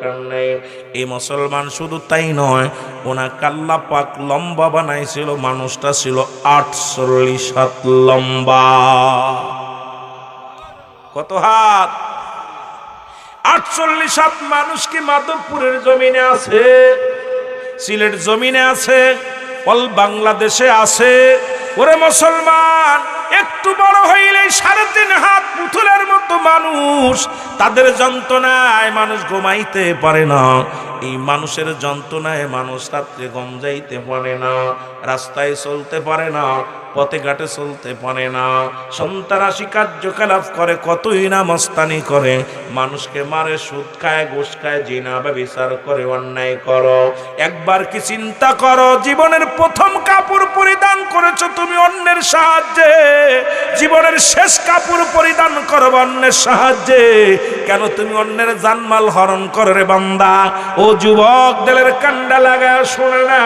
দরকার নেই। এই মুসলমান শুধু তাই নয়, ওনাকে আল্লাহ পাক লম্বা বানাইছিল, মানুষটা ছিল 48 হাত লম্বা। কত হাত? 48 হাত। মানুষ কি মাধবপুরের জমিনে আছে, সিলেট জমিনে আছে, অল বাংলাদেশে আছে? ওরে মুসলমান, একটু বড় হইলেই 3.5 হাত পুতুলের মতো মানুষ। তাদের যন্ত্রণায় মানুষ ঘুমাইতে পারে না। এই মানুষের যন্ত্রণায় মানুষ রাত্রে ঘুম যাইতে পারে না, রাস্তায় চলতে পারে না, পথে ঘাটে চলতে পারে না, সন্ত্রাসী কার্যকলাপ করে, কতই না মস্তানি করে, মানুষকে মারে, সুদ খায়, ঘুষ খায়, জিনা ব্যভিচার করে, অন্যায় করো। একবার কি চিন্তা করো, জীবনের প্রথম কাপড় পরিধান করেছো তুমি অন্যের সাহায্যে, জীবনের শেষ কাপড় পরিধান করো অন্যের সাহায্যে, কেন তুমি অন্যের জানমাল হরণ করো রে বান্দা? ও যুবক, দিলের কান্ডা লাগা শোনে না।